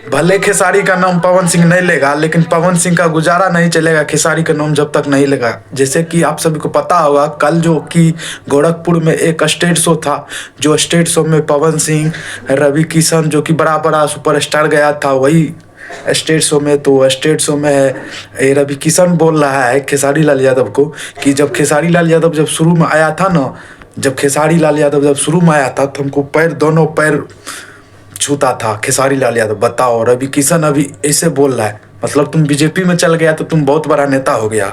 भले खेसारी का नाम पवन सिंह नहीं लेगा, लेकिन पवन सिंह का गुजारा नहीं चलेगा खेसारी का नाम जब तक नहीं लेगा। जैसे कि आप सभी को पता होगा, कल जो कि गोरखपुर में एक स्टेज शो था, जो स्टेज शो में पवन सिंह, रवि किशन जो कि बड़ा बड़ा सुपरस्टार गया था, वही स्टेज शो में, तो स्टेज शो में ये रवि किशन बोल रहा है खेसारी लाल यादव को कि जब खेसारी लाल यादव जब शुरू में आया था ना, जब खेसारी लाल यादव जब शुरू में आया था तो हमको पैर, दोनों पैर छूता था खेसारी लाल यादव। बताओ, रवि किशन अभी ऐसे बोल रहा है, मतलब तुम बीजेपी में चल गया तो तुम बहुत बड़ा नेता हो गया।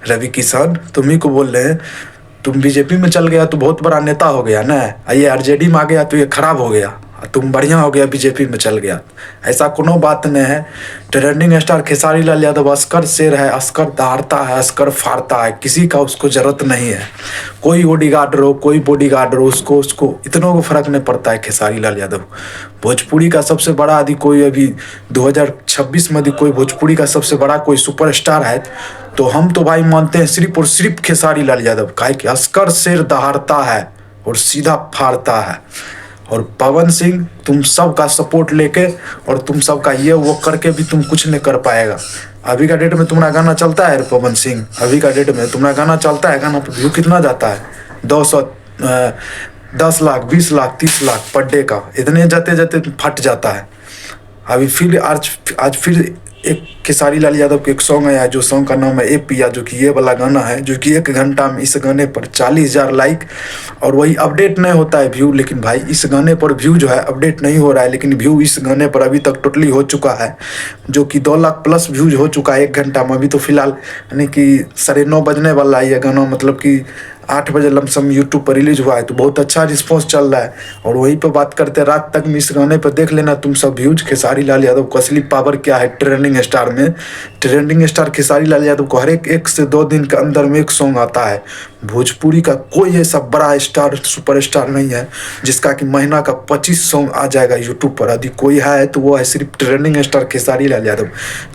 रवि किशन तुम्ही को बोल रहे हैं, तुम बीजेपी में चल गया तो बहुत बड़ा नेता हो गया ना, ये आरजेडी में आ गया तो ये खराब हो गया, तुम बढ़िया हो गया बीजेपी में चल गया। ऐसा कोनो बात नहीं है। Trending star Khesari Lal Yadav Oscar शेर है, अस्कर दहाड़ता है, अस्कर फाड़ता है, किसी का उसको जरूरत नहीं है। कोई बॉडीगार्ड रहो, कोई बॉडीगार्ड रहो, उसको इतनों को फर्क नहीं पड़ता है खेसारी लाल यादव। भोजपुरी का सबसे बड़ा यदि कोई अभी 2026 में यदि कोई भोजपुरी का सबसे बड़ा कोई सुपरस्टार है तो हम तो भाई मानते हैं सिर्फ और सिर्फ खेसारी लाल यादव। काहे कि अस्कर शेर दहाड़ता है और सीधा फाड़ता है। और पवन सिंह तुम सब का सपोर्ट लेके और तुम सब का ये वो करके भी तुम कुछ नहीं कर पाएगा। अभी का डेट में तुम्हारा गाना चलता है पवन सिंह, अभी का डेट में तुम्हारा गाना चलता है, गाना पे व्यू कितना जाता है? 200 10 लाख 20 लाख 30 लाख पर डे का, इतने जाते जाते फट जाता है। अभी फिर आज फिर एक खेसारी लाल यादव का एक सॉन्ग आया, जो सॉन्ग का नाम है ए पिया, जो कि ये वाला गाना है, जो कि 1 घंटा में इस गाने पर 40,000 लाइक, और वही अपडेट नहीं होता है व्यू। लेकिन भाई इस गाने पर व्यू जो है अपडेट नहीं हो रहा है, लेकिन व्यू इस गाने पर अभी तक टोटली हो चुका है, जो कि 2 लाख प्लस व्यूज हो चुका है 1 घंटा में। अभी तो फिलहाल यानी कि 9:30 बजने वाला है ये गाना, मतलब कि 8 बजे लमसम यूट्यूब पर रिलीज हुआ है, तो बहुत अच्छा रिस्पॉन्स चल रहा है। और वहीं पर बात करते हैं रात तक में, इस गाने पर देख लेना तुम सब व्यूज। खेसारी लाल यादव को असली पावर क्या है ट्रेंडिंग स्टार में। ट्रेंडिंग स्टार खेसारी लाल यादव को हर एक से 2 दिन के अंदर में एक सॉन्ग आता है। भोजपुरी का कोई ऐसा बड़ा स्टार सुपरस्टार नहीं है जिसका कि महीना का 25 सॉन्ग आ जाएगा यूट्यूब पर। यदि कोई है तो वो है सिर्फ ट्रेंडिंग स्टार खेसारी लाल यादव।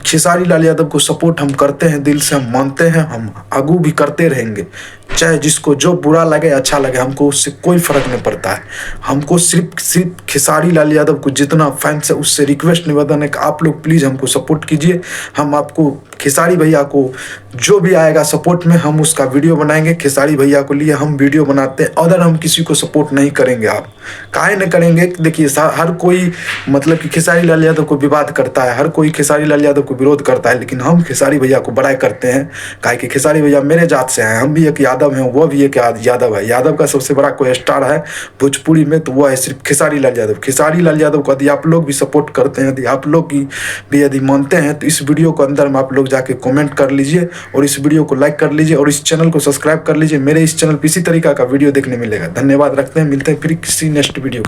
खेसारी लाल यादव को सपोर्ट हम करते हैं, दिल से हम मानते हैं, हम आगू भी करते रहेंगे। चाहे जिसको जो बुरा लगे अच्छा लगे, हमको उससे कोई फर्क नहीं पड़ता है। हमको सिर्फ खेसारी लाल यादव को जितना फैंस है उससे रिक्वेस्ट निवेदन है कि आप लोग प्लीज़ हमको सपोर्ट कीजिए। हम आपको खेसारी भैया को जो भी आएगा सपोर्ट में हम उसका वीडियो बनाएंगे। खेसारी भैया को लिए हम वीडियो बनाते हैं, अदर हम किसी को सपोर्ट नहीं करेंगे। आप काहे नहीं करेंगे? देखिए हर कोई मतलब कि खेसारी लाल यादव को विवाद करता है, हर कोई खेसारी लाल यादव को विरोध करता है, लेकिन हम खेसारी भैया को बड़ाई करते हैं। काहे कि खेसारी भैया मेरे जात से हैं, हम भी एक यादव हैं, वो भी एक यादव है। यादव का सबसे बड़ा कोई स्टार है भोजपुरी में तो वो है सिर्फ खेसारी लाल यादव। खेसारी लाल यादव को यदि आप लोग भी सपोर्ट करते हैं, यदि आप लोग की भी यदि मानते हैं, तो इस वीडियो को अंदर में आप लोग जाके कमेंट कर लीजिए और इस वीडियो को लाइक कर लीजिए और इस चैनल को सब्सक्राइब कर लीजिए। मेरे इस चैनल पर इसी तरीका का वीडियो देखने मिलेगा। धन्यवाद, रखते हैं, मिलते हैं फिर किसी नेक्स्ट वीडियो के